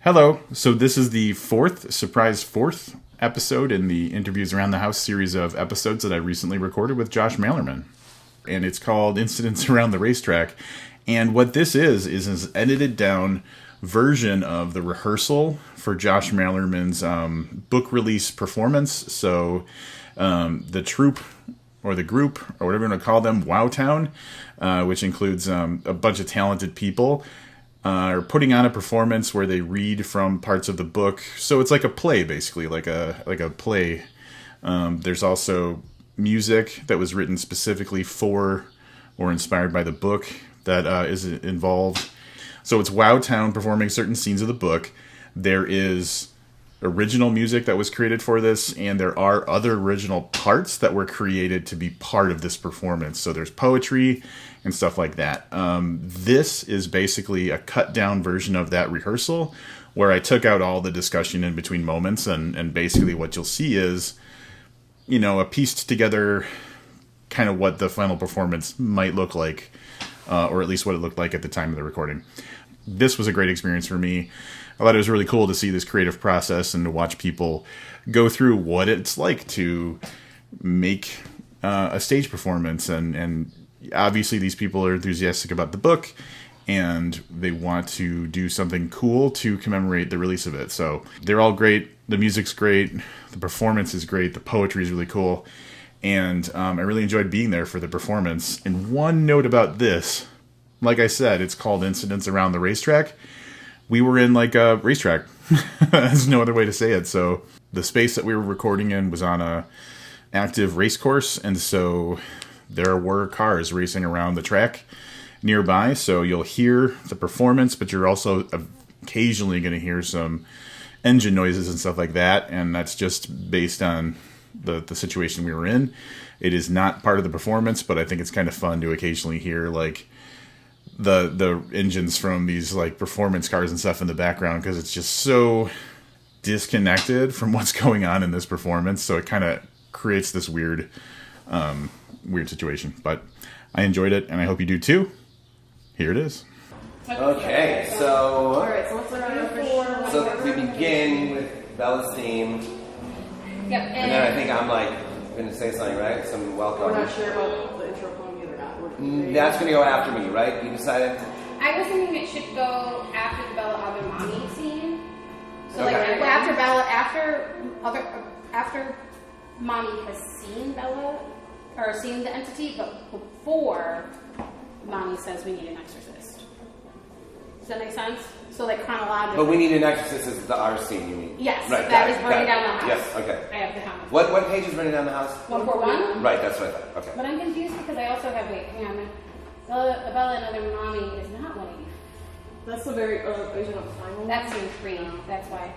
Hello. So this is the fourth episode in the Interviews Around the House series of episodes that I recently recorded with Josh Malerman. And it's called Incidents Around the Racetrack. And what this is an edited down version of the rehearsal for Josh Malerman's book release performance. So the troupe, or the group, or whatever you want to call them, Wow Town, which includes a bunch of talented people, are putting on a performance where they read from parts of the book. So it's like a play, basically, like a play. There's also music that was written specifically for or inspired by the book that is involved. So it's Wow Town performing certain scenes of the book. There is original music that was created for this, and there are other original parts that were created to be part of this performance. So there's poetry and stuff like that. This is basically a cut down version of that rehearsal where I took out all the discussion in between moments, and basically what you'll see is, a pieced together kind of what the final performance might look like, or at least what it looked like at the time of the recording. This was a great experience for me. I thought it was really cool to see this creative process and to watch people go through what it's like to make a stage performance. And obviously these people are enthusiastic about the book and they want to do something cool to commemorate the release of it. So they're all great. The music's great. The performance is great. The poetry is really cool. And I really enjoyed being there for the performance. And one note about this, like I said, it's called Incidents Around the Racetrack. We were in like a racetrack. There's no other way to say it. So the space that we were recording in was on a active race course. And so there were cars racing around the track nearby. So you'll hear the performance, but you're also occasionally going to hear some engine noises and stuff like that. And that's just based on the situation we were in. It is not part of the performance, but I think it's kind of fun to occasionally hear like the engines from these like performance cars and stuff in the background, because it's just so disconnected from what's going on in this performance. So it kind of creates this weird situation. But I enjoyed it, and I hope you do too. Here it is. Okay, so we begin with Bela's theme. Yep, And then I think I'm like going to say something, right? Some welcome. We're not sure about the intro poem yet or not. That's going to go after me, right? You decided? I was thinking it should go after the Bela other mommy scene. So Okay. like after Bela, after mommy has seen Bela or seen the entity, but before mommy says we need an exorcist. Does that make sense? So like chronologically. But we need an exorcist is the R scene, you mean? Yes, right, that is burning down the house. Yes, okay. I have the house. What page is burning down the house? 141? Right, that's what I thought. Okay. But I'm confused because I also have, hang on. Bela and other mommy is not 184. That's the very original final. That's scene 3. That's why.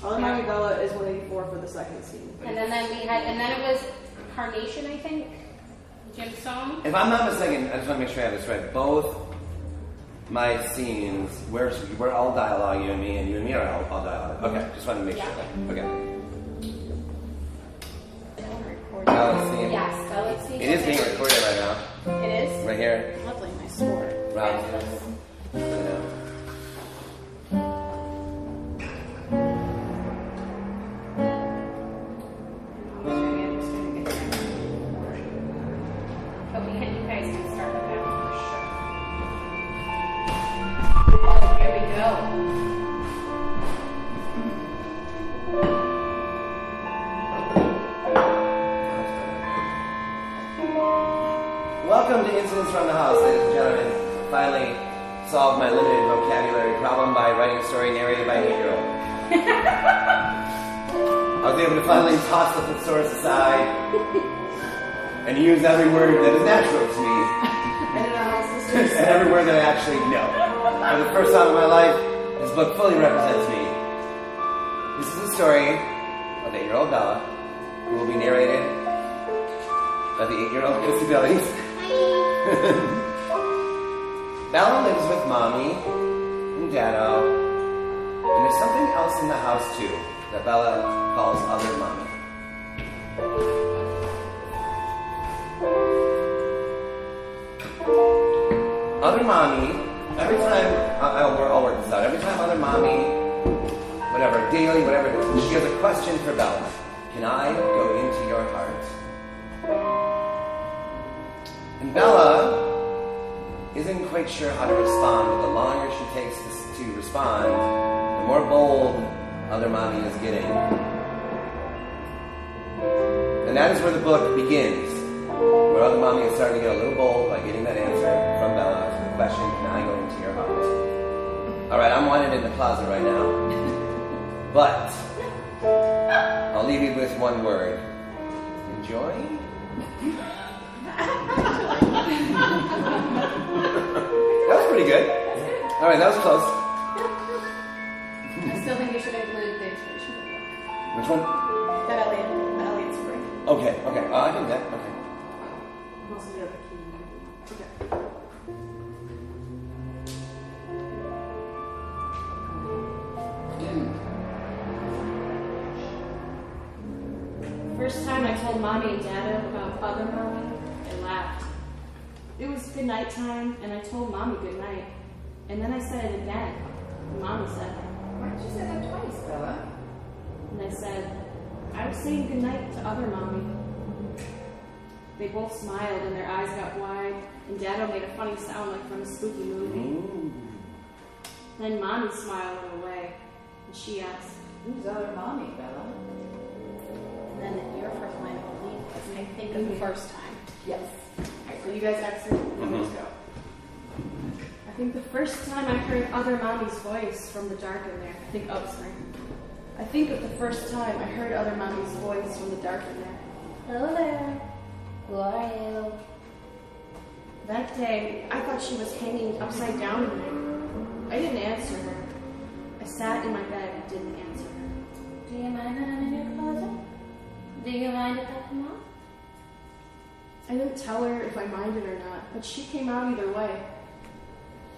All Mommy Bela is 184 for the second scene. And then it was Carnation, I think. Jim's song. If I'm not mistaken, I just want to make sure I have this right. Both my scenes, we're all dialogue, you and me are all dialogue. Okay, just want to make sure. Okay. Bella's theme. Yes, Bella's theme. It is being recorded right now. It is? Right here. Lovely, nice score. Right. But you guys can start with that one for sure. Oh, here we go. Welcome to Incidents Around the House, ladies and gentlemen. Finally solved my limited vocabulary problem by writing a story narrated by an 8-year-old. I was able to finally toss the thesaurus aside and use every word that is natural to me. And every word that I actually know. For the first time in my life, this book fully represents me. This is the story of 8-year-old Bela, who will be narrated by the 8-year-old Christy Billings. Bela lives with Mommy and Dado, and there's something else in the house too that Bela calls Other Mommy. Other Mommy Every time, I'll work this out. Every time other mommy, whatever, daily, whatever it is, she has a question for Bella. Can I go into your heart? And Bella isn't quite sure how to respond, but the longer she takes to respond, the more bold other mommy is getting. And that is where the book begins, where other mommy is starting to get a little bold by getting that answer from Bella to the question, can I go into your heart? Alright, I'm wanted in the closet right now. But I'll leave you with one word. Enjoy? That was pretty good. Alright, that was close. I still think you should include the inspiration book. Which one? The Elliot Spring. Okay. I can do that. Okay. Also, the other key. Okay. First time I told Mommy and Dada about other Mommy, they laughed. It was good night time, and I told Mommy good night. And then I said it again. And Mommy said, Why did you say that twice, Bella? and I said, I was saying good night to other Mommy. They both smiled, and their eyes got wide, and Dada made a funny sound like from a spooky movie. Then Mommy smiled and away, and she asked, Who's other mommy, Bella? And then your first line of belief is I think of the first time. Yes. Alright, so you guys exit, let's go. I think the first time I heard other Mommy's voice from the dark in there, I think of the first time I heard other Mommy's voice from the dark in there. Hello there. Who are you? That day, I thought she was hanging upside down in there. I didn't answer her. I sat in my bed and didn't answer her. Do you mind that I'm in your closet? Do you mind if I come out? I didn't tell her if I minded or not, but she came out either way.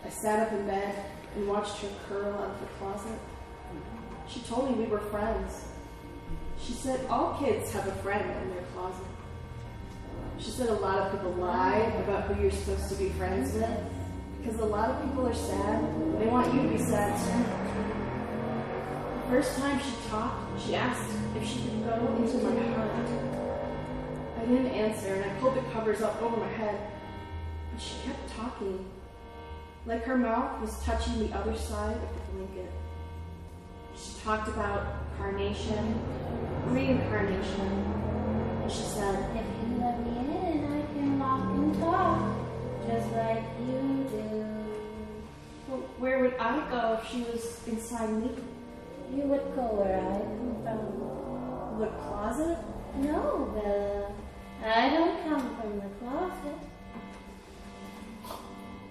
I sat up in bed and watched her curl out of the closet. She told me we were friends. She said all kids have a friend in their closet. She said a lot of people lie about who you're supposed to be friends with, because a lot of people are sad. They want you to be sad too. The first time she talked, she asked if she could go into my heart. I didn't answer, and I pulled the covers up over my head, but she kept talking, like her mouth was touching the other side of the blanket. She talked about carnation, reincarnation, and she said, If you let me in, I can walk and talk, just like you do. well, where would I go if she was inside me? You would go where I come from. The closet? No, Bella. I don't come from the closet.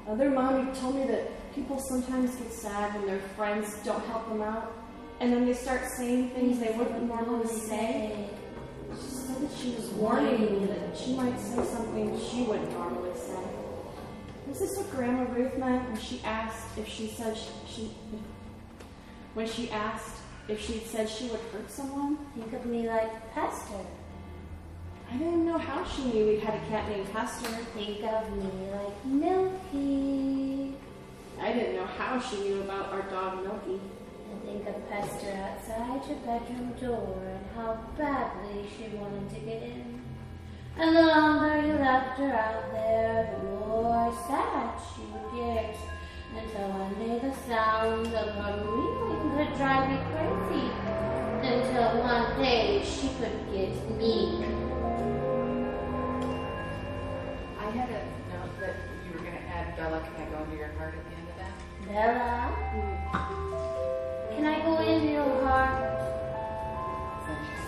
Other mommy told me that people sometimes get sad when their friends don't help them out, and then they start saying things they wouldn't normally say. She said that she was warning me that she might say something she wouldn't normally say. Is this what Grandma Ruth meant when she asked if she said when she asked if she'd said she would hurt someone? Think of me like Pester. I didn't know how she knew we had a cat named Pester. Think of me like Milky. I didn't know how she knew about our dog Milky. And think of Pester outside your bedroom door and how badly she wanted to get in. And the longer you left her out there, the more sad she would get. Until one day the sound of her weeping could drive me crazy. Until one day she could get me. I had a note that you were going to add Bella, can I go into your heart at the end of that? Bella, can I go into your heart?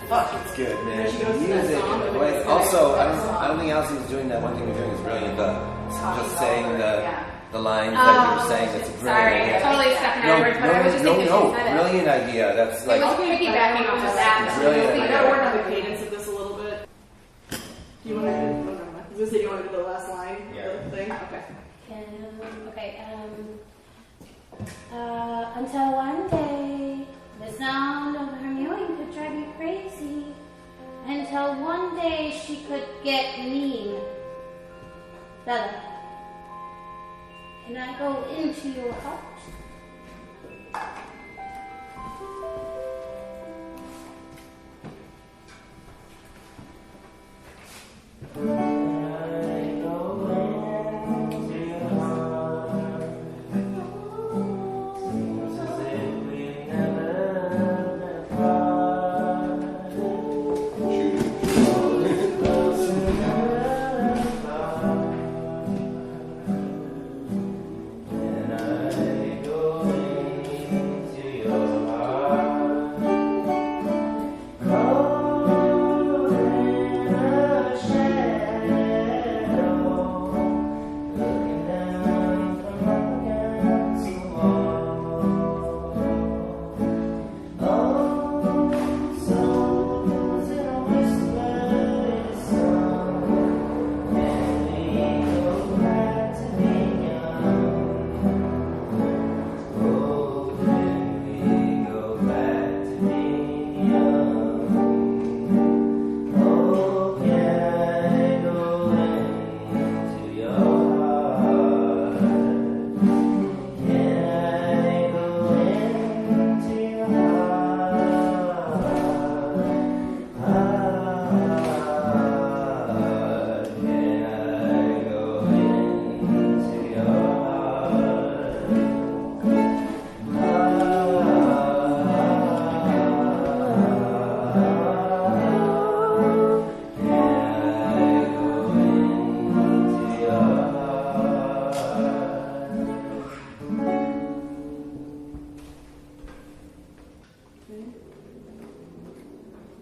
Fuck, it's good, man. When she The goes to that music song, and the it voice. was Also, good. I don't think Allison's doing that. One thing we're doing is brilliant. Just saying Yeah. the lines that you were saying. That's a brilliant Sorry, idea. totally stepping out of words, but I was just thinking she said it. Brilliant idea. That's It like was piggybacking off of that. Brilliant I idea. gotta work on the cadence of this a little bit. Do you want to do? Oh, never mind. I was gonna say, do you want to do the last line? Yeah. The thing? Okay. Until one day, the sound of her mewing could drive me crazy. Until one day she could get mean. Bella, Can I go into your heart?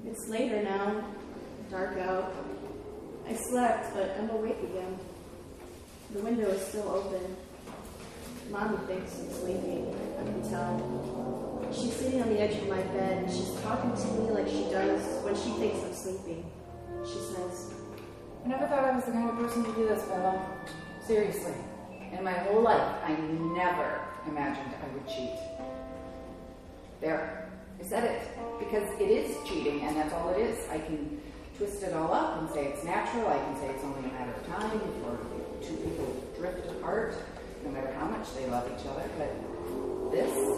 It's later now, dark out. I slept, but I'm awake again. The window is still open. Mommy thinks I'm sleeping, I can tell. She's sitting on the edge of my bed, and she's talking to me like she does when she thinks I'm sleeping. She says, I never thought I was the kind of person to do this, Bella. Seriously. In my whole life, I never imagined I would cheat. There. I said it. Because it is cheating, and that's all it is. I can twist it all up and say it's natural. I can say it's only a matter of time before two people drift apart, no matter how much they love each other. But this is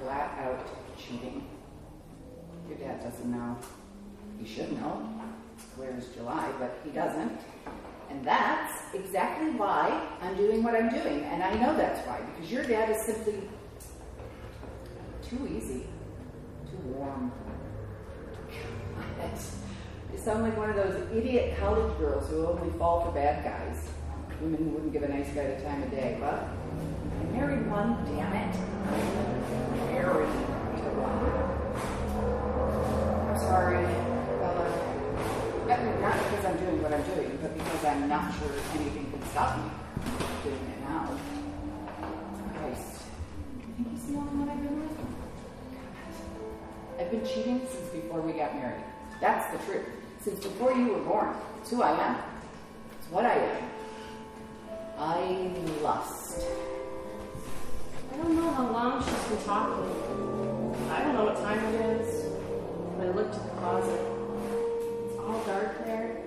flat out cheating. Your dad doesn't know. He should know. It's clear as July, but he doesn't. And that's exactly why I'm doing what I'm doing. And I know that's why, because your dad is simply too easy, too warm. You sound like one of those idiot college girls who only fall for bad guys. Women who wouldn't give a nice guy the time of day. But I married one, damn it. Married to one. I'm sorry, Bella. Not because I'm doing what I'm doing, but because I'm not sure anything can stop me doing it now. Christ. You think he's the only one I've been with? I've been cheating since before we got married. That's the truth. Since before you were born. It's who I am. It's what I am. I lust. I don't know how long she's been talking. I don't know what time it is, but I looked at the closet. It's all dark there.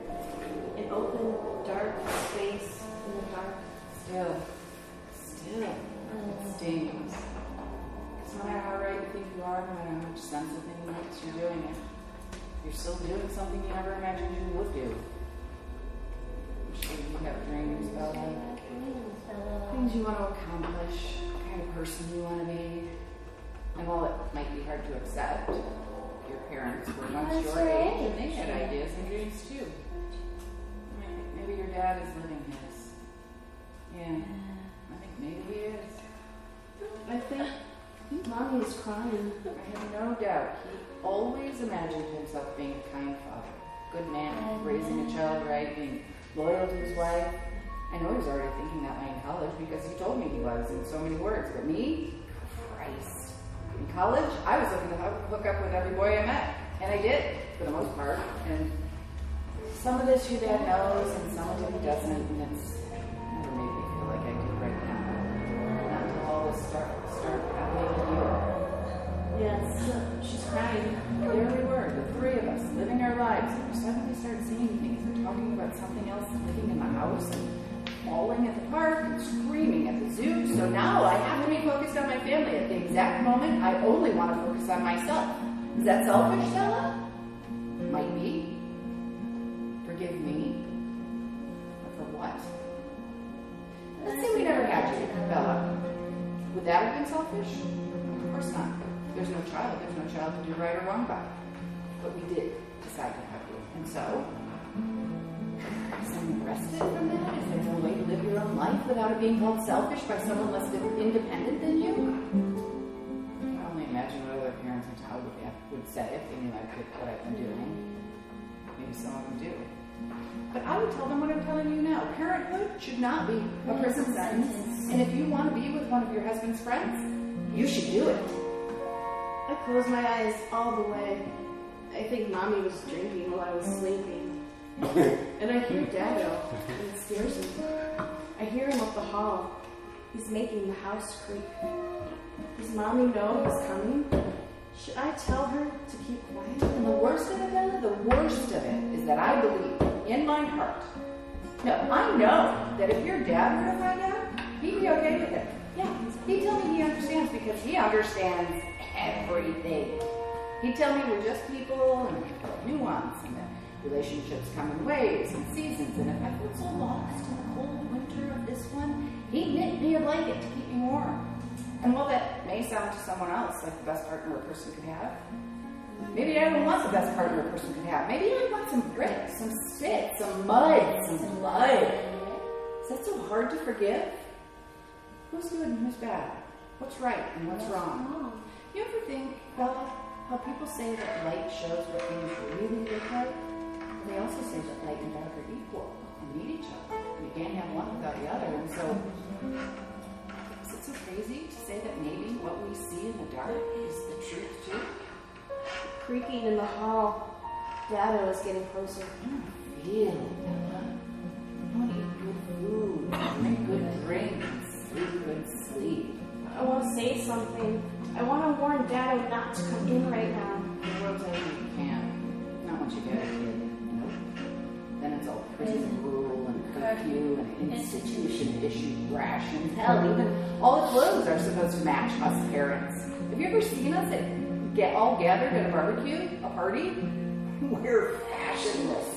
An open, dark space in the dark. Still. It stings. Because no matter how right you think you are, no matter how much sense of thing makes you doing it, you're still doing something you never imagined you would do. I'm sure you have dreams about things you want to accomplish, the kind of person you want to be. And while it might be hard to accept, your parents were once your age and they had ideas and dreams too. Maybe your dad is living his. Yeah, I think maybe he is. I think Mommy is crying. I have no doubt he always imagined himself being a kind father, good man, raising a child right, being loyal to his wife. I know he was already thinking that way in college because he told me he was in so many words. But me, Christ. In college, I was looking to hook up with every boy I met. And I did, for the most part. And some of this your dad knows and some of it he doesn't. And it's never made me feel like I do right now. Not until all this start happening to you. Yes, she's crying. There we were, the three of us, living our lives, and we suddenly started seeing things and talking about something else living in the house and bawling at the park and screaming at the zoo. So now I have to be focused on my family. At the exact moment, I only want to focus on myself. Is that selfish, Bella? Might be. Forgive me. But for what? Let's say we never had you, Bella. Would that have been selfish? Of course not. There's no child to do right or wrong by. But we did decide to have you. And so, is someone arrested from that? Is there no way to live your own life without it being called selfish by someone less independent than you? I can only imagine what other parents in town would say if they knew I did what I've been doing. Maybe some of them do. But I would tell them what I'm telling you now. Parenthood should not be a prison sentence. And if you want to be with one of your husband's friends, you should do it. I closed my eyes all the way. I think Mommy was drinking while I was sleeping. And I hear Dado, and it scares me. I hear him up the hall. He's making the house creak. Does Mommy know he's coming? Should I tell her to keep quiet? And the worst of it, Bella, the worst of it is that I believe in my heart. No, I know that if your dad were to find out, he'd be okay with it. Yeah, he'd tell me he understands because he understands everything. He'd tell me we're just people and we nuance and that relationships come in waves and seasons. And if I felt so lost in the cold winter of this one, he'd knit me a blanket to keep me warm. And while that may sound to someone else like the best partner a person could have, maybe I don't want the best partner a person could have. Maybe I want some grit, some spit, some mud, some blood. Is that so hard to forgive? Who's good and who's bad? What's right and what's wrong? You ever think, Bella, how people say that light shows what things really look like? They also say that light and dark are equal and need each other. You can't have one without the other. And so, is it so crazy to say that maybe what we see in the dark is the truth too? Creaking in the hall. Dado is getting closer. I don't feel it, Bella. I want to eat good food, drink good drinks, sleep good sleep. I want to say something. I want to warn Dado not to come in right now. The world tells you you can't. Not once you get a kid. Nope. Then it's all prison rule and curfew and institution-issued rations. Hell, even all the clothes are supposed to match us parents. Have you ever seen us all gathered at a barbecue, a party? We're passionless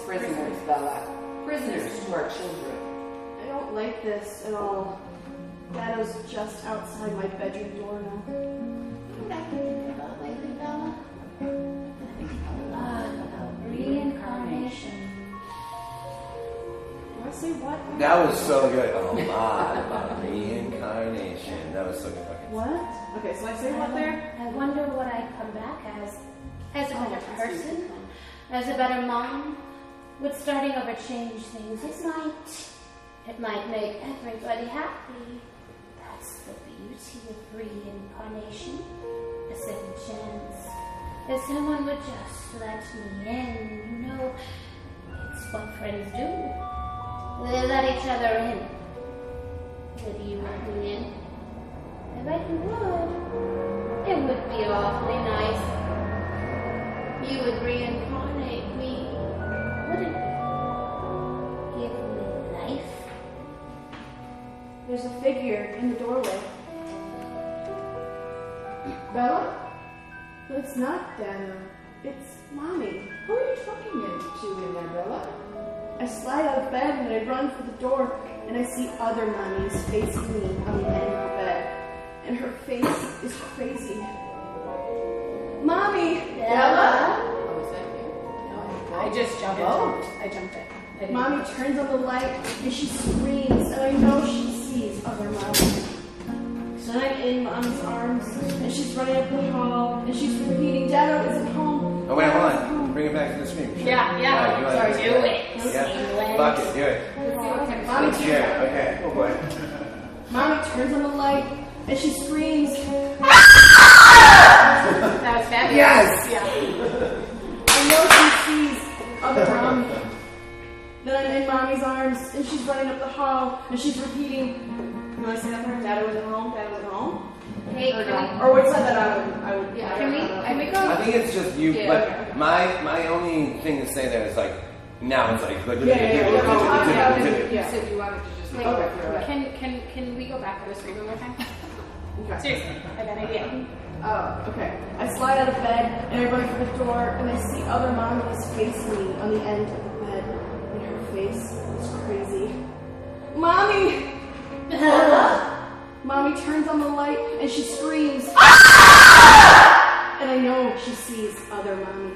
prisoners, Bella. Prisoners to our children. I don't like this at all. Dado's just outside my bedroom door now. What I've been thinking about lately, Bella? I think a lot about reincarnation. Do I say what? That was so good. A lot about reincarnation. That was so good. Okay. What? Okay, so I say what there? I wonder what I'd come back as a better person, as a better mom. Would starting over change things? It might make everybody happy. That's the beauty of reincarnation. A second chance. If someone would just let me in, you know, it's what friends do. They let each other in. Would you let me in? I bet you would. It would be awfully nice. You would reincarnate me, wouldn't you? Give me life. There's a figure in the doorway. Bella? But it's not Dado. It's Mommy. Who are you talking to in there, Bella? I slide out of bed and I run for the door and I see other Mommies facing me on the end of the bed. And her face is crazy. Mommy! Bella? Oh, is that you? No, I just jumped in. I jumped in. Mommy turns on the light and she screams, and I know she sees other Mommies. So I'm in Mommy's arms and she's running up the hall and she's repeating, Dado isn't home. Oh, wait, hold on. Bring it back to the screen. Sure. Yeah. You wanna Sorry, do it. Yeah. Fuck it, do it. Mommy Let's hear it. Okay. Oh, boy. Mommy turns on the light and she screams. That was fabulous. Yes! Yeah. I know she sees other Mommy. Then I'm in Mommy's arms and she's running up the hall and she's repeating, you want to say that for her? Dado wasn't home, Dado wasn't home? Hey, Or what said that I would. Yeah, Can we go? I think it's just you, Yeah, but okay. my only thing to say there is like, Now it's like You said you wanted to just Like, go through it. can we go back to this room one more time? Okay. Seriously, I got an idea. Oh, okay. I slide out of bed and I run for the door and I see other mommies facing me on the end of the bed. And her face is crazy. Mommy! Mommy turns on the light and she screams. And I know she sees other mommy.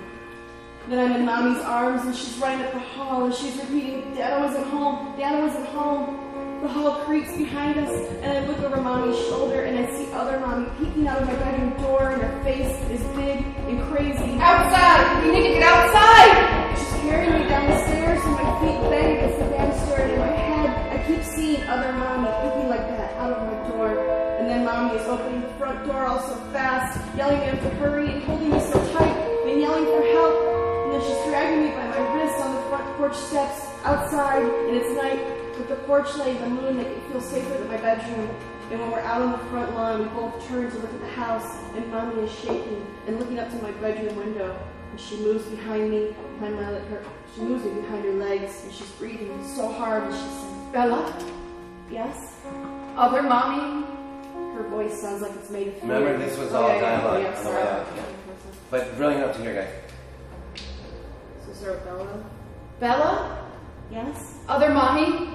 Then I'm in Mommy's arms and she's running up the hall and she's repeating, Dada wasn't home, Dada wasn't home. The hall creaks behind us and I look over Mommy's shoulder and I see other Mommy peeking out of my bedroom door and her face is big and crazy. Outside! You need to get outside! She's carrying me down the stairs and my feet bang against the banister and in my head I keep seeing other Mommy peeking like that out of my door. And then Mommy is opening the front door all so fast, yelling at me to hurry and holding me so tight and yelling for help. And then she's dragging me by my wrist on the front porch steps outside, and it's night with the porch light and the moon make it feel safer than my bedroom. And when we're out on the front lawn, we both turn to look at the house, and Mommy is shaking and looking up to my bedroom window. And she moves behind me, she moves me behind her legs, and she's breathing so hard, and she says, Bella? Yes? Other mommy? Her voice sounds like it's made of fear. Remember, this was all dialogue Yeah, on the sorry. way out. But really enough to hear, guys. So, Sir Bella? Bella? Yes? Other mommy?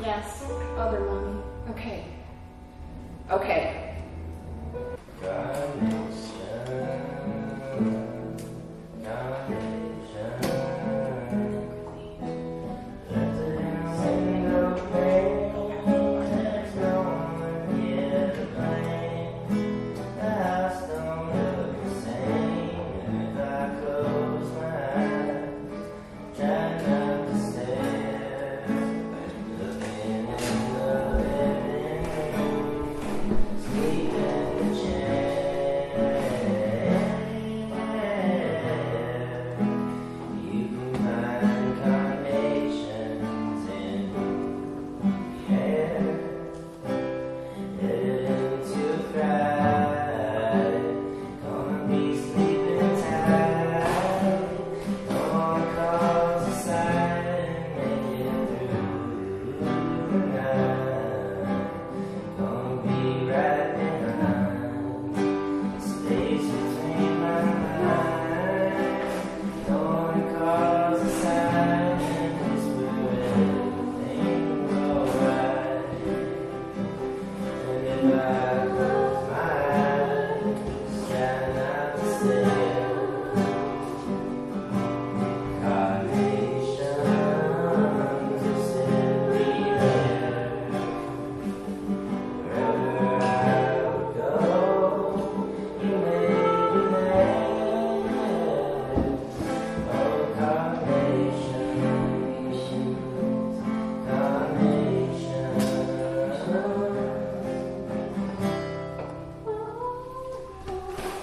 Yes. Other Mommy. Okay. Okay.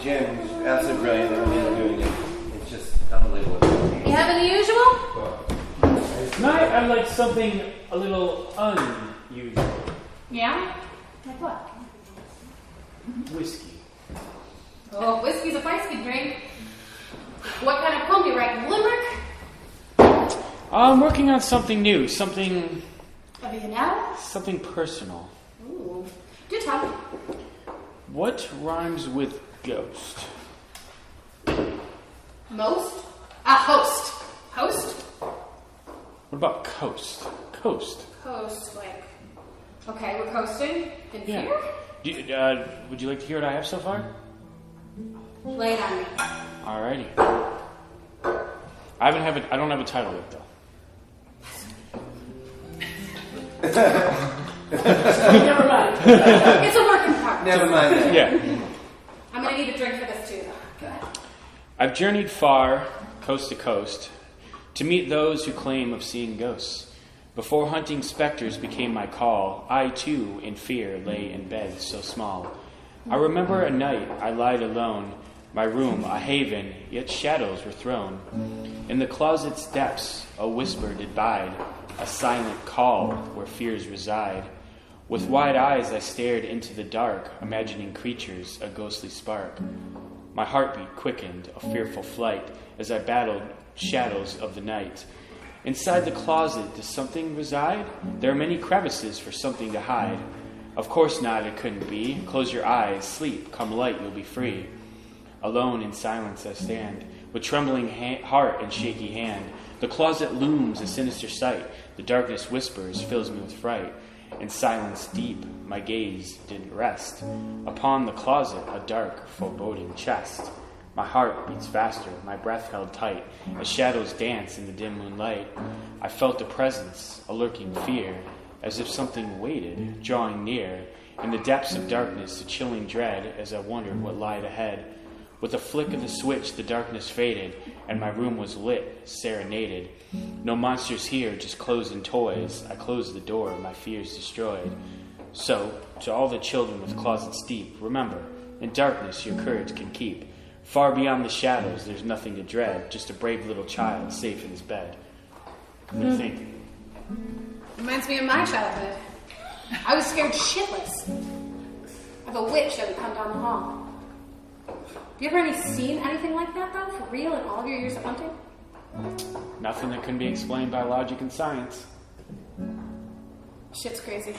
Jim, you're absolutely brilliant. Everything you're doing it's just unbelievable. You having the usual? Tonight I'd like something a little unusual. Yeah? Like what? Whiskey. Oh, whiskey's a feisty drink. What kind of poem do you write? Limerick? I'm working on something new, something Of you now? personal. Ooh. Do tell. What rhymes with ghost? Most? Host. Host? What about coast? Coast. Coast, like. Okay, we're coasting in Yeah. fear? Would you like to hear what I have so far? Lay it on me. Alrighty. I don't have a title yet though. Never mind. It's a work in progress. Never mind that. Yeah. I'm gonna need a drink for this too, though. Go ahead. I've journeyed far, coast to coast, to meet those who claim of seeing ghosts. Before hunting specters became my call, I too, in fear, lay in bed so small. I remember a night I lied alone, my room a haven, yet shadows were thrown. In the closet's depths a whisper did bide, a silent call where fears reside. With wide eyes I stared into the dark, imagining creatures, a ghostly spark. My heartbeat quickened, a fearful flight, as I battled shadows of the night. Inside the closet, does something reside? There are many crevices for something to hide. Of course not, it couldn't be. Close your eyes, sleep, come light, you'll be free. Alone in silence I stand, with trembling heart and shaky hand. The closet looms a sinister sight. The darkness whispers, fills me with fright. In silence deep, my gaze didn't rest. Upon the closet, a dark, foreboding chest. My heart beats faster, my breath held tight, as shadows dance in the dim moonlight. I felt a presence, a lurking fear, as if something waited, drawing near. In the depths of darkness, a chilling dread, as I wondered what lied ahead. With a flick of the switch, the darkness faded, and my room was lit, serenaded. No monsters here, just clothes and toys. I closed the door, my fears destroyed. So, to all the children with closets deep, remember, in darkness your courage can keep. Far beyond the shadows, there's nothing to dread, just a brave little child safe in his bed. What do you think? Reminds me of my childhood. I was scared shitless of a witch that would come down the hall. Have you ever seen anything like that, though, for real, in all of your years of hunting? Nothing that can be explained by logic and science. Shit's crazy.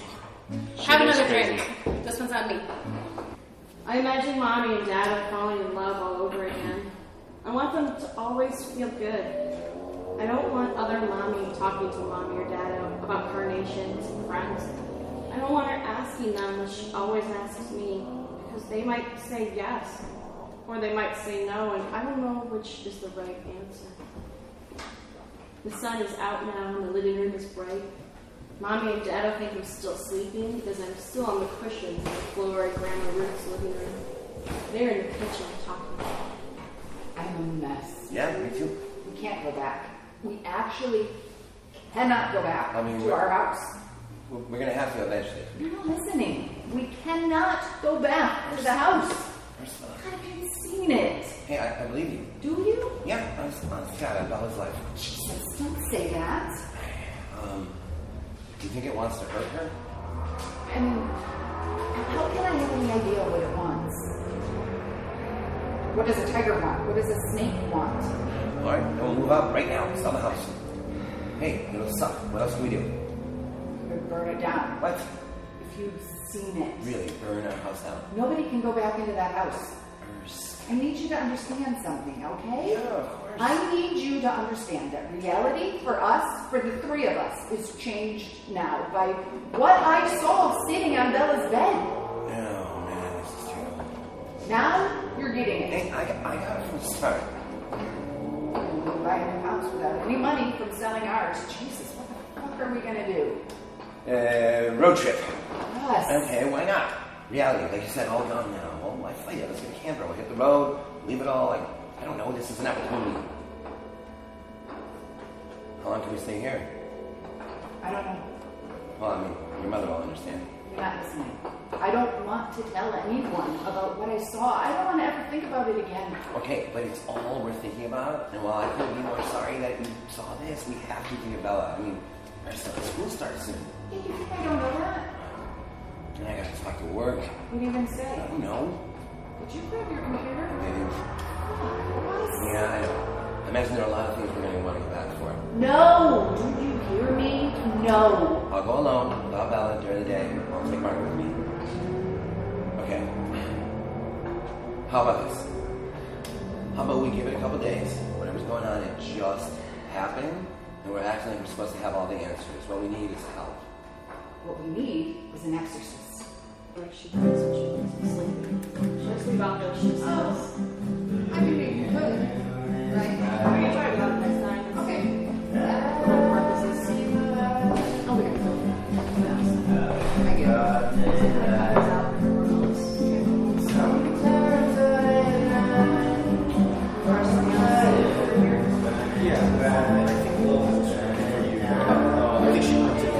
Shit Have is another crazy. drink. This one's on me. I imagine Mommy and Dad are falling in love all over again. I want them to always feel good. I don't want other Mommy talking to Mommy or Dad about carnations and friends. I don't want her asking them what she always asks me, because they might say yes, or they might say no, and I don't know which is the right answer. The sun is out now, and the living room is bright. Mommy and Dad will think I'm still sleeping because I'm still on the cushions on the floor at Grandma Ruth's living room. They're in the kitchen talking. I'm a mess. Yeah, me too. We can't go back. We actually cannot go back I mean, to our house. We're gonna have to eventually. You're not listening. We cannot go back to the house. Ursula. I've been seeing it. Hey, I believe you. Do you? Yeah, honest God, I Bella's life. Jesus, don't say that. Do you think it wants to hurt her? I mean, how can I have any idea what it wants? What does a tiger want? What does a snake want? All right, then we'll move out right now. Sell the house. Hey, it'll suck. What else can we do? We would burn it down. What? If you'd seen it. Really, burn our house down? Nobody can go back into that house. Urs. I need you to understand something, okay? Yeah, of course. I need you to understand that reality for us, for the three of us, is changed now by what I saw sitting on Bella's bed. Oh, man, this is true. Now you're getting it. Hey, I got it from the start. We buy a new house without any money from selling ours. Jesus, what the fuck are we gonna do? Road trip. Yes. Okay, why not? Reality, like you said, all gone now. Oh, why fight it? Let's get a camper. We'll hit the road, leave it all. Like, I don't know. This is an opportunity. How long can we stay here? I don't know. Well, I mean, your mother will understand. You're not listening. I don't want to tell anyone about what I saw. I don't want to ever think about it again. Okay, but it's all we're thinking about. And while I couldn't be more sorry that you saw this, we have to think of Bella. I mean, our school starts soon. Hey, you think I don't know that? And I gotta talk to work. What do you even say? I don't know. Did you grab your computer? Yeah, I know. I imagine there are a lot of things we're gonna want to go back for. No! Do you hear me? No! I'll go alone without Bella during the day. I'll take Margaret with me. Okay. How about this? How about we give it a couple days? Whatever's going on, it just happened, and we're acting like we're supposed to have all the answers. What we need is help. What we need is an exorcist. Like she does when she wants to sleep. She'll sleep out though, she says. I mean, you could. Right? We're gonna try it out next time. Okay. For purposes. I'll be right back. I get it. I think she wants it now.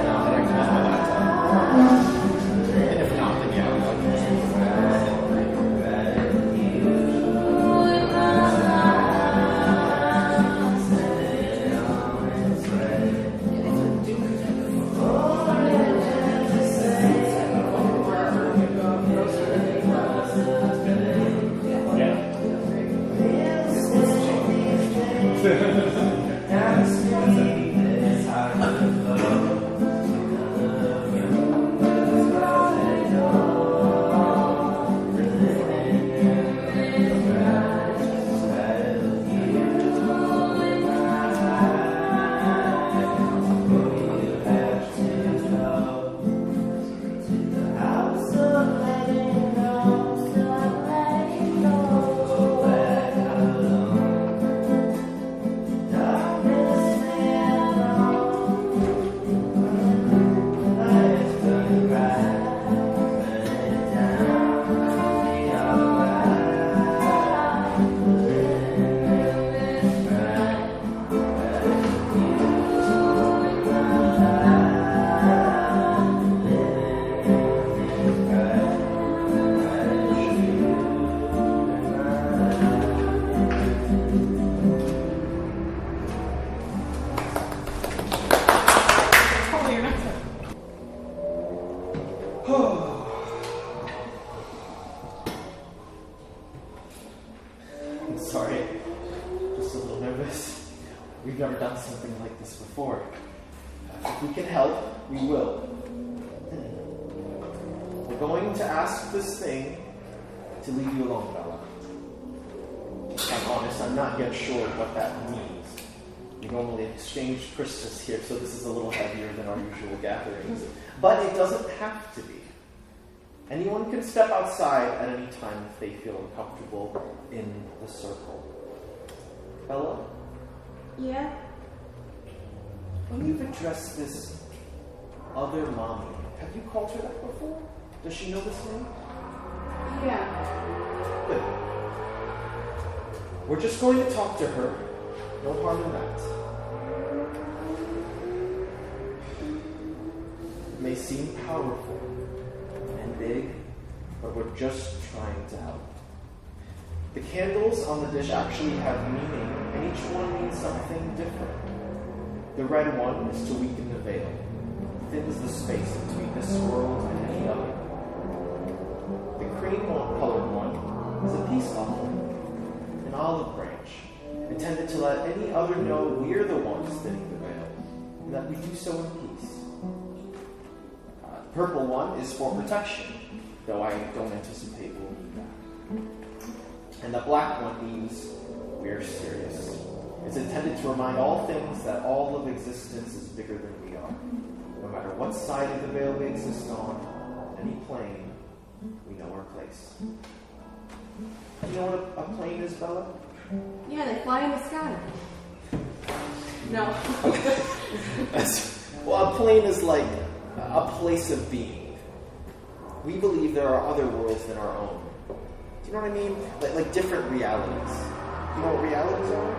And if not, then yeah. Sorry, just a little nervous. We've never done something like this before. If we can help, we will. We're going to ask this thing to leave you alone, Bela. I'm honest, I'm not yet sure what that means. We normally exchange crystals here, so this is a little heavier than our usual gatherings. But it doesn't have to be. Anyone can step outside at any time if they feel uncomfortable in the circle. Bela? Yeah? When you've addressed this other mommy, have you called her that before? Does she know this name? Yeah. Good. We're just going to talk to her. No harm in that. It may seem powerful and big, but we're just trying to help. The candles on the dish actually have meaning, and each one means something different. The red one is to weaken the veil, thins the space between this world and any other. The cream-colored one is a peace offering, an olive branch, intended to let any other know we're the ones thinning the veil, and that we do so in peace. The purple one is for protection, though I don't anticipate we'll need that. And the black one means we're serious. It's intended to remind all things that all of existence is bigger than we are. No matter what side of the veil we exist on, any plane, we know our place. You know what a plane is, Bela? Yeah, they fly in the sky. No. Well, a plane is like a place of being. We believe there are other worlds than our own. Do you know what I mean? Like different realities. You know what realities are?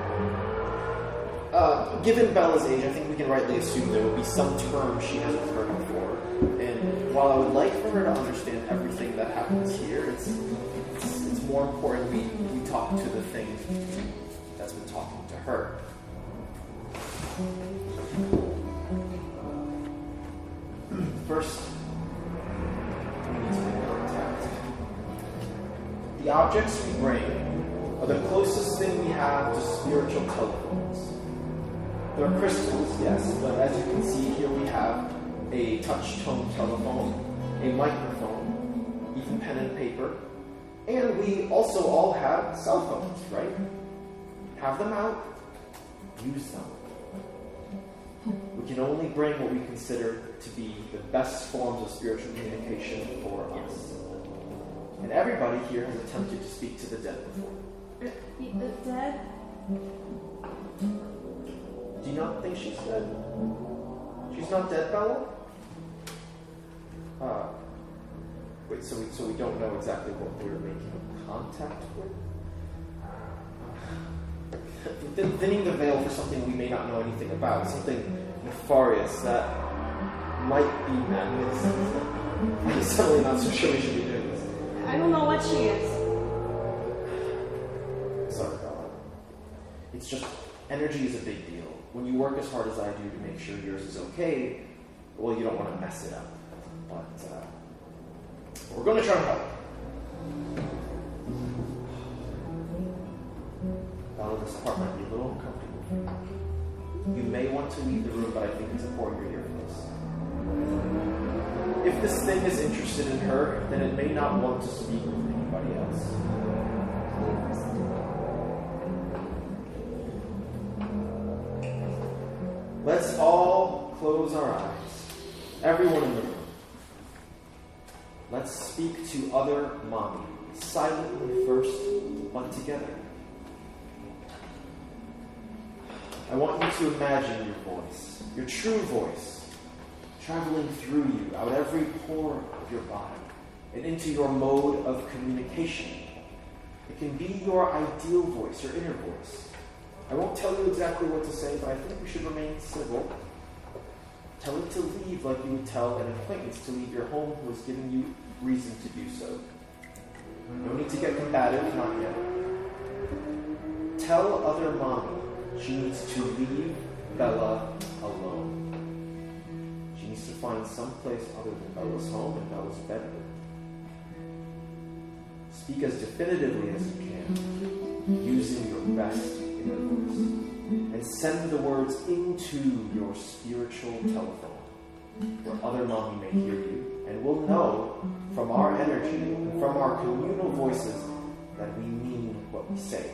Given Bella's age, I think we can rightly assume there will be some term she hasn't heard before. And while I would like for her to understand everything that happens here, it's more important we talk to the thing that's been talking to her. First, we need to make contact. The objects we bring are the closest thing we have to spiritual telephones. They're crystals, yes, but as you can see here we have a touch-tone telephone, a microphone, even pen and paper, and we also all have cell phones, right? Have them out, use them. We can only bring what we consider to be the best forms of spiritual communication for us. And everybody here has attempted to speak to the dead before. The dead? Do you not think she's dead? She's not dead, Bela? Wait, so we don't know exactly what we're making contact with? Thinning the veil for something we may not know anything about, something nefarious that might be madness. I'm suddenly not so sure we should be doing this. I don't know what she is. Sorry, Bela. It's just, energy is a big deal. When you work as hard as I do to make sure yours is okay, well, you don't want to mess it up. But we're going to try to help. Bela, this part might be a little uncomfortable. You may want to leave the room, but I think it's important you're here for this. If this thing is interested in her, then it may not want to speak with anybody else. Let's all close our eyes. Everyone in the room. Let's speak to other mommy. Silently first, but together. I want you to imagine your voice, your true voice, traveling through you, out every pore of your body, and into your mode of communication. It can be your ideal voice, your inner voice. I won't tell you exactly what to say, but I think we should remain civil. Tell it to leave like you would tell an acquaintance to leave your home who has given you reason to do so. No need to get combative, not yet. Tell other mommy she needs to leave Bela alone. She needs to find some place other than Bella's home and Bella's bedroom. Speak as definitively as you can. using your best inner voice, and send the words into your spiritual telephone, where other mommy may hear you, and will know from our energy and from our communal voices that we mean what we say.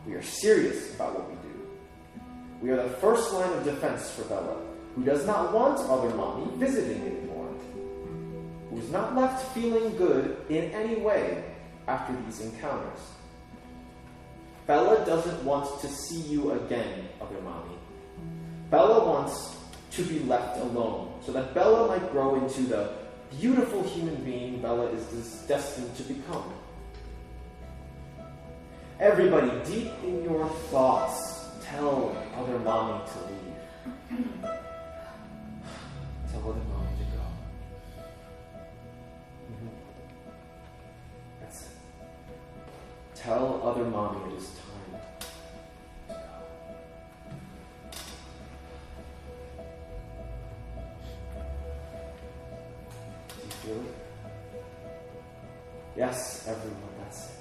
We are serious about what we do. We are the first line of defense for Bela, who does not want other mommy visiting anymore, who is not left feeling good in any way after these encounters. Bela doesn't want to see you again, other mommy. Bela wants to be left alone, so that Bela might grow into the beautiful human being Bela is destined to become. Everybody, deep in your thoughts, tell other mommy to leave. Tell other mommy to go. That's it. Tell other mommy it is time to go. Do you feel it? Yes, everyone, that's it.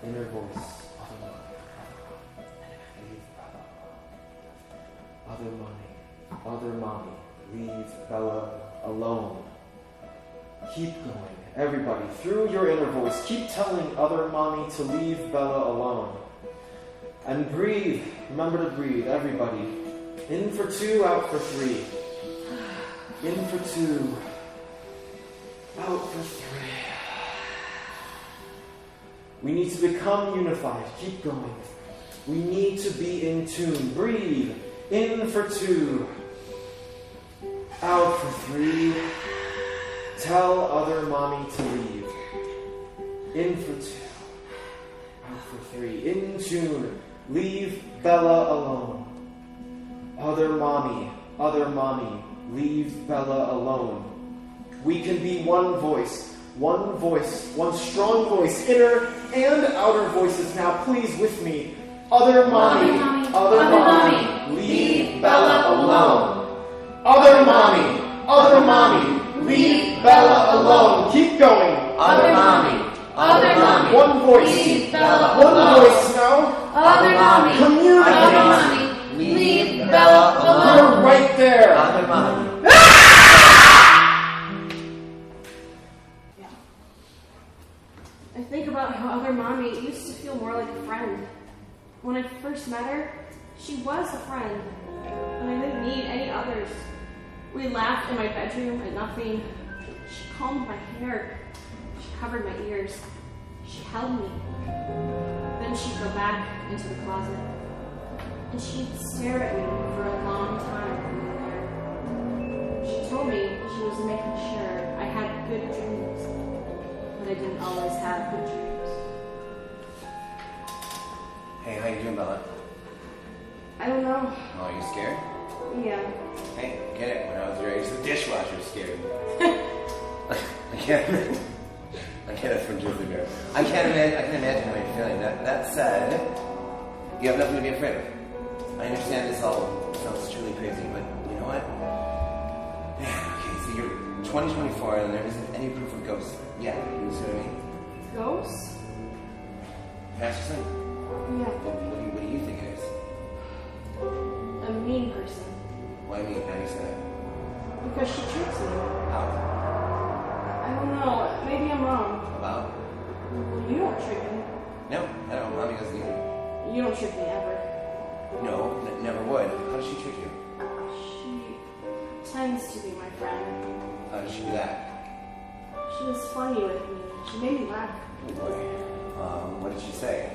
Inner voice, other mommy, leave Bela alone. Keep going, everybody, through your inner voice. Keep telling other mommy to leave Bela alone. And breathe. Remember to breathe, everybody. In for 2, out for 3. In for 2, out for 3. We need to become unified. Keep going. We need to be in tune. Breathe. In for 2. Out for 3. Tell other mommy to leave. In for 2. Out for 3. In tune. Leave Bela alone. Other mommy, leave Bela alone. We can be one voice, one strong voice, inner and outer voices. Now, please, with me. Other mommy, leave Bela alone. Other mommy, leave Bela alone. Keep going. Other mommy, One voice. leave Bela One alone. voice now. Other mommy, Communicate. leave Bela alone. You're right there. Other mommy. I think about how other mommy used to feel more like a friend. When I first met her, she was a friend, and I didn't need any others. We laughed in my bedroom at nothing. She combed my hair. She covered my ears. She held me. Then she'd go back into the closet, and she'd stare at me for a long time from in there. She told me she was making sure I had good dreams, but I didn't always have good dreams. Hey, how you doing, Bela? I don't know. Oh, are you scared? Yeah. Hey, get it. When I was your age, the dishwasher scared me. I can't from just ago. I can imagine how you're feeling. That said, you have nothing to be afraid of. I understand this all sounds truly crazy, but you know what? Man, okay, so you're 2024 and there isn't any proof of ghosts. Yeah, you see what I mean? Ghosts? Ask yourself. Yeah. What do you think it is? A mean person. What do you mean? How do you say that? Because she tricks me. How? I don't know. Maybe I'm wrong. About? Well, you don't trick me. No, I don't. Mommy doesn't either. You don't trick me ever. No, never would. How does she trick you? She tends to be my friend. How does she do that? She was funny with me. She made me laugh. Oh boy. What did she say?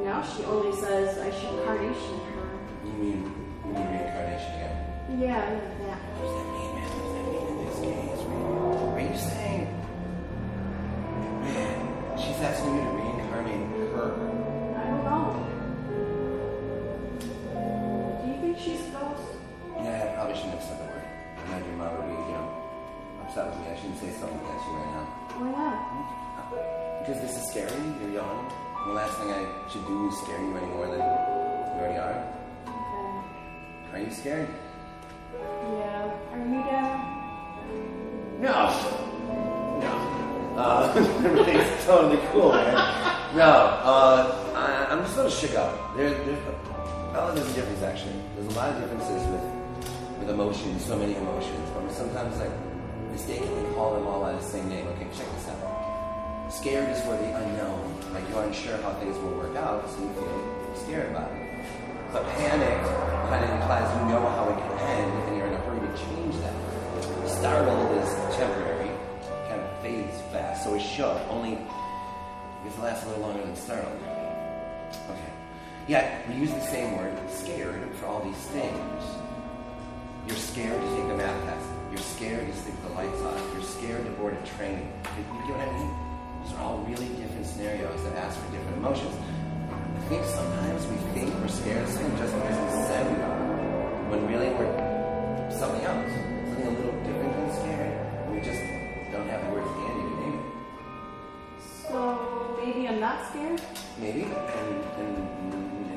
Now she only says I should carnation her. You mean reincarnation again? Yeah. What does that mean, man? What does that mean in this case? What are you saying? Man, she's asking you to reincarnate her. I don't know. Do you think she's a ghost? Yeah, I probably shouldn't have said the word. I imagine your mom would be, upset with me. I shouldn't say something like that to you right now. Why not? Because this is scary. You're young. The last thing I should do is scare you any more than you already are. Okay. Are you scared? Yeah. Are you down? No. Everything's totally cool, man. No, I'm just a little shook up. There's a difference, actually. There's a lot of differences with emotions, so many emotions. But we sometimes, mistakenly call them all by the same name. Okay, check this out. Scared is for the unknown. Like, you're unsure how things will work out, so you feel scared about it. But panic kind of implies you know how it can end, and you're in a hurry to change that. Startled is temporary, kind of fades fast, so is shook, only it lasts a little longer than startled. Okay. Yeah, we use the same word, scared, for all these things. You're scared to take the math test. You're scared to stick the lights off. You're scared to board a train. You get what I mean? Those are all really different scenarios that ask for different emotions. I think sometimes we think we're scared of something just because we said we are, when really we're something else. Something a little different than scared. We just don't have the words handy to name it. So maybe I'm not scared? Maybe, and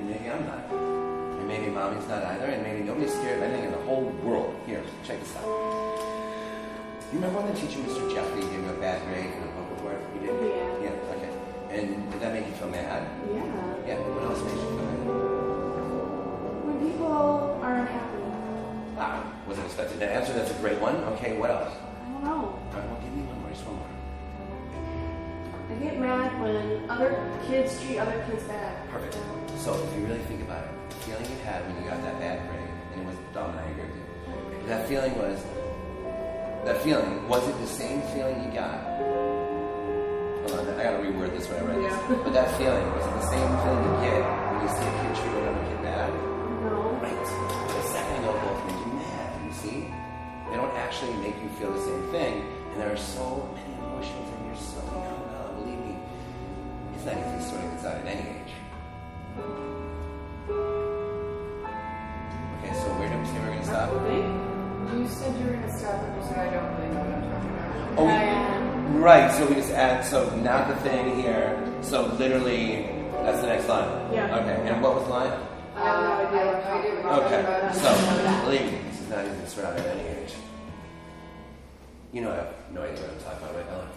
maybe I'm not. And maybe mommy's not either, and maybe nobody's scared of anything in the whole world. Here, check this out. You remember when the teacher, Mr. Jeffrey, gave you a bad grade for the book report? You did? Yeah. Yeah, okay. And did that make you feel mad? Yeah. Yeah, what else makes you feel mad? When people aren't happy. Wasn't expecting that answer. That's a great one. Okay, what else? I don't know. All right, well, give me one more. Just one more. I get mad when other kids treat other kids bad. Perfect. So if you really think about it, the feeling you had when you got that bad grade, and it was dumb, and I agree with you. That feeling, was it the same feeling you got? Hold on, I gotta reword this when I read this. But that feeling, was it the same feeling you get when you see a kid treat another kid bad? No. Right. A second ago, both made you mad, you see? They don't actually make you feel the same thing, and there are so many emotions, and you're so young, Bella, believe me. It's not easy to sort this out at any age. Okay, so where did we say we were going to stop? You said you were going to stop and you said I don't really know what I'm talking about. Oh, right, so we just add, so not the thing here, so literally, that's the next line. Yeah. Okay, and what was the line? I have no idea what you're talking about. Okay, so, believe me, this is not easy to sort out at any age. You know I have no idea what I'm talking about, right, Ella?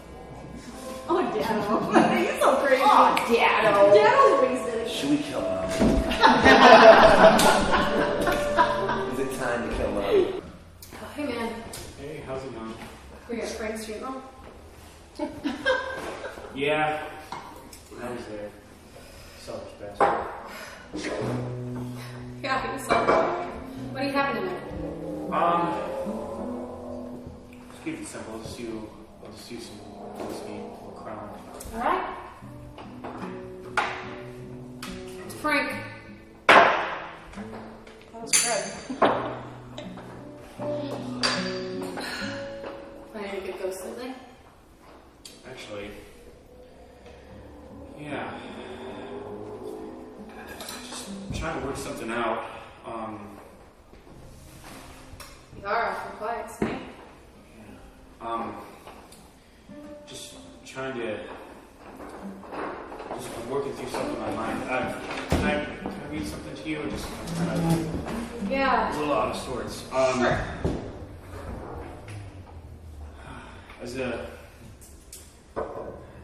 Oh, Dado. You're so crazy. Oh, Dado. Dado's wasted. Should we kill Mom? Is it time to kill Mom? Oh, hey, man. Hey, how's it going? We're at Frank's funeral. Yeah, I was there. Selfish bastard. Yeah, he was like, what do you have in there? Just keep it simple. I'll just do some whiskey, a crown. Alright? It's Frank. That was good. Playing any good ghosts lately? Actually, yeah. Just trying to work something out. You are awful quiet, Snake. Just trying to. I'm working through something in my mind. Can I read something to you? Just kind of Yeah. a little out of sorts. Sure.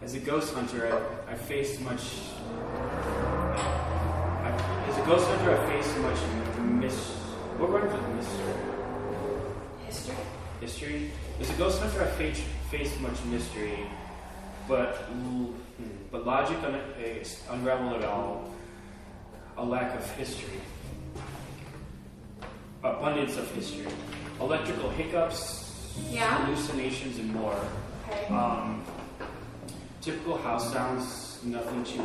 As a ghost hunter, I faced much. As a ghost hunter, I faced much What runs with mystery? History. As a ghost hunter, I faced much mystery, but logic unraveled it all. A lack of history, abundance of history, electrical hiccups, Yeah. hallucinations, and more. Okay. Typical house sounds, nothing to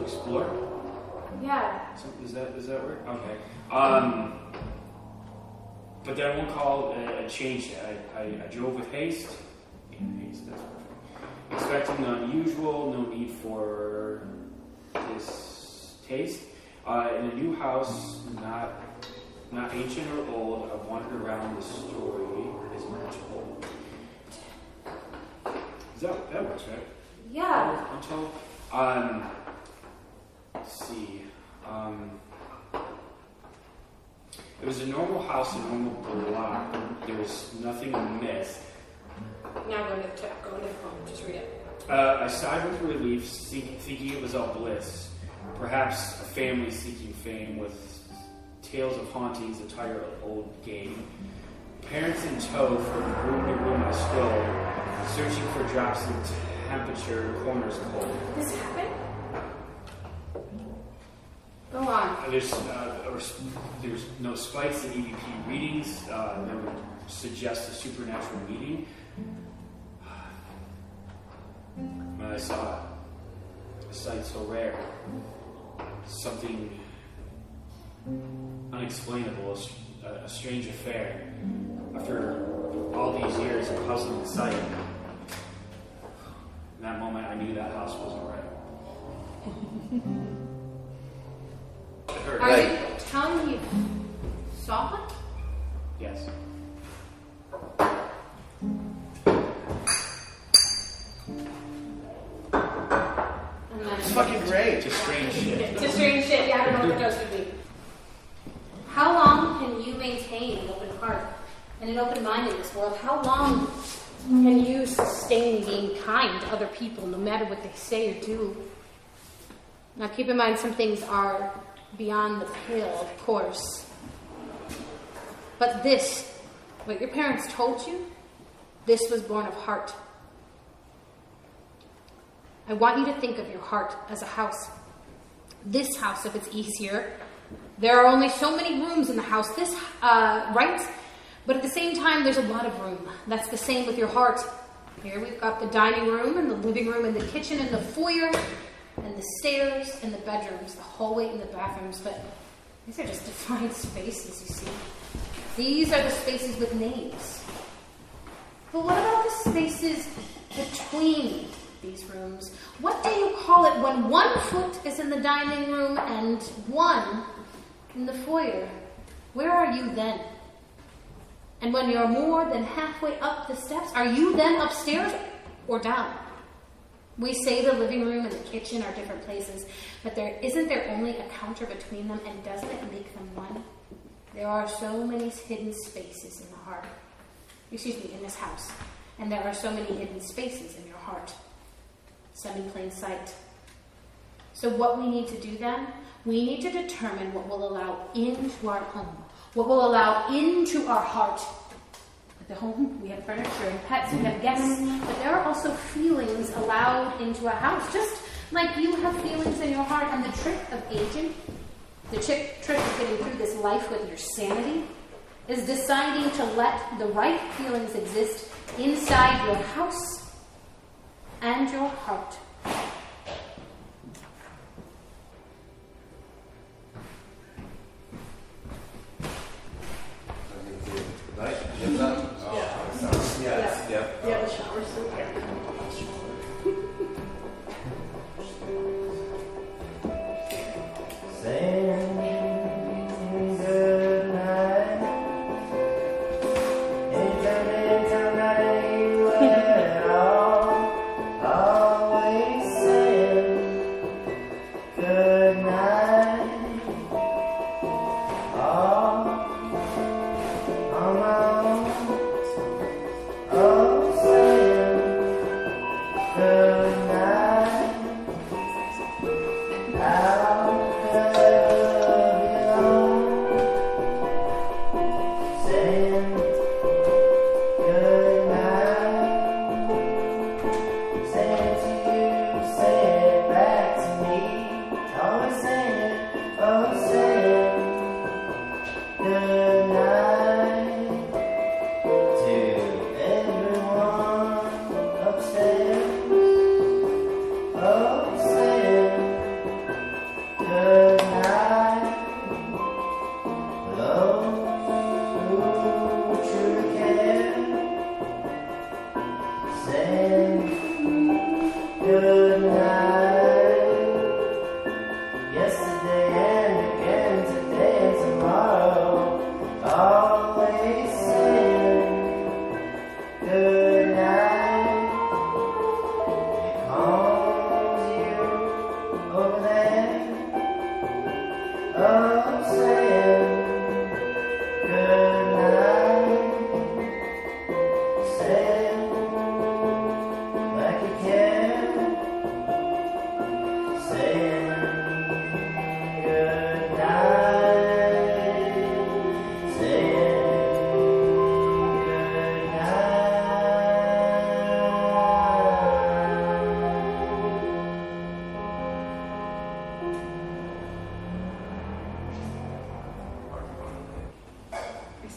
explore. Yeah. Is that word? Okay. But then one call changed it. I drove with haste. Haste, that's perfect. Expecting the unusual, no need for this taste. In a new house, not ancient or old, I've wandered around. The story is much old. That works, right? Yeah. I'm told. Let's see. It was a normal house, a normal block. There was nothing amiss. Now go into the tap. Go into the phone. Just read it. I sighed with relief, thinking it was all bliss. Perhaps a family seeking fame with tales of hauntings, a tired old game. Parents in tow from room to room I strolled, searching for drops in temperature, corners cold. This happened? Go on. There's no spikes in EVP readings that would suggest a supernatural meeting. When I saw it, a sight so rare, something unexplainable, a strange affair. After all these years of puzzling sight, in that moment I knew that house wasn't right. It hurt. Are you telling me you saw it? Yes. It's fucking great. Just strange shit. It's a strange shit. Yeah, I don't know what the dose would be. How long can you maintain an open heart and an open mind in this world? How long can you sustain being kind to other people, no matter what they say or do? Now, keep in mind, some things are beyond the pale, of course. But this, what your parents told you, this was born of heart. I want you to think of your heart as a house. This house, if it's easier, there are only so many rooms in the house, right? But at the same time, there's a lot of room. That's the same with your heart. Here we've got the dining room and the living room and the kitchen and the foyer and the stairs and the bedrooms, the hallway and the bathrooms. But these are just defined spaces, you see. These are the spaces with names. But what about the spaces between these rooms? What do you call it when one foot is in the dining room and one in the foyer? Where are you then? And when you're more than halfway up the steps, are you then upstairs or down? We say the living room and the kitchen are different places, but isn't there only a counter between them, and doesn't it make them one? There are so many hidden spaces in the heart. In this house. And there are so many hidden spaces in your heart. Some in plain sight. So what we need to do then, we need to determine what will allow into our home, what will allow into our heart. At the home, we have furniture and pets, we have guests, but there are also feelings allowed into a house, just like you have feelings in your heart. And the trick of aging, the trick of getting through this life with your sanity, is deciding to let the right feelings exist inside your house and your heart. Right? Yes, sir? Yes. Yep. Yeah, the shower's still there.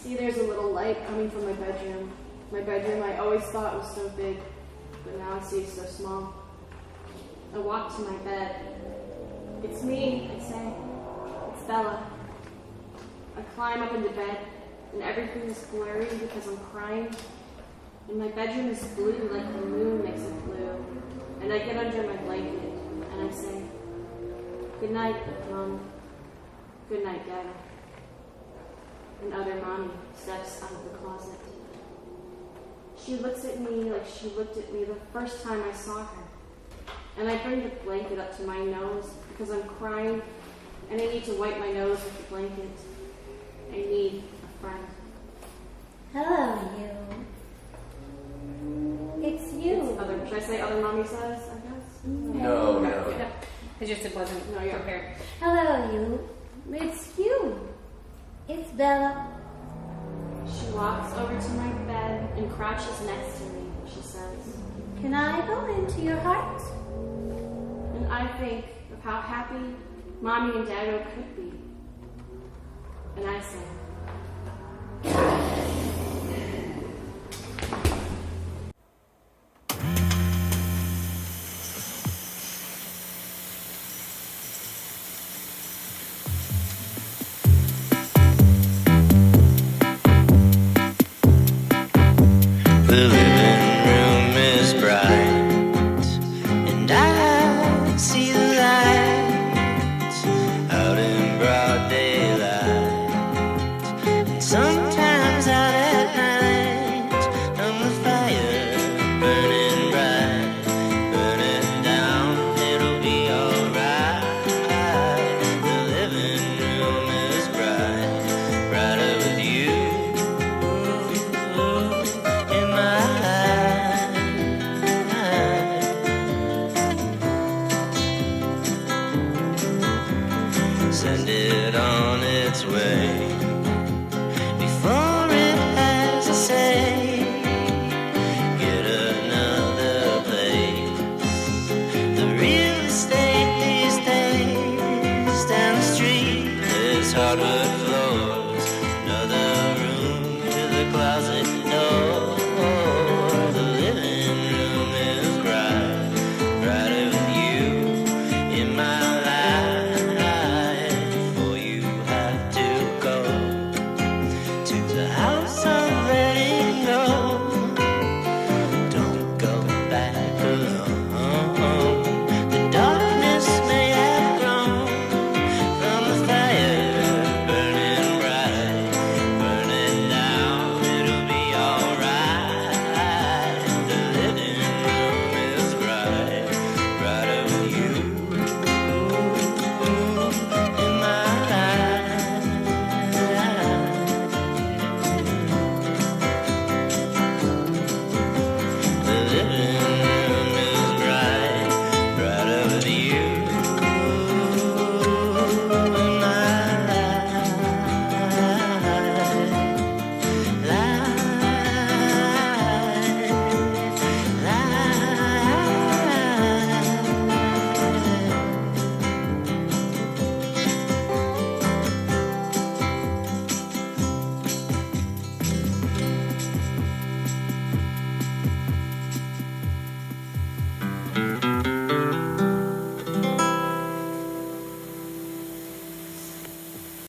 see there's a little light coming from my bedroom. My bedroom I always thought was so big, but now I see it's so small. I walk to my bed. It's me, I say. It's Bela. I climb up into bed, and everything is blurry because I'm crying. And my bedroom is blue like the moon makes it blue. And I get under my blanket, and I say, "Good night, Mom. Good night, Dad." And other Mommy steps out of the closet. She looks at me like she looked at me the first time I saw her. And I bring the blanket up to my nose because I'm crying, and I need to wipe my nose with the blanket. I need a friend. Hello, you. It's you. Should I say other Mommy says, I guess? No. It just wasn't No, you're prepared. Hello, you. It's you. It's Bella. She walks over to my bed and crouches next to me. She says, Can I go into your heart? and I think of how happy Mommy and Daddo could be. And I say,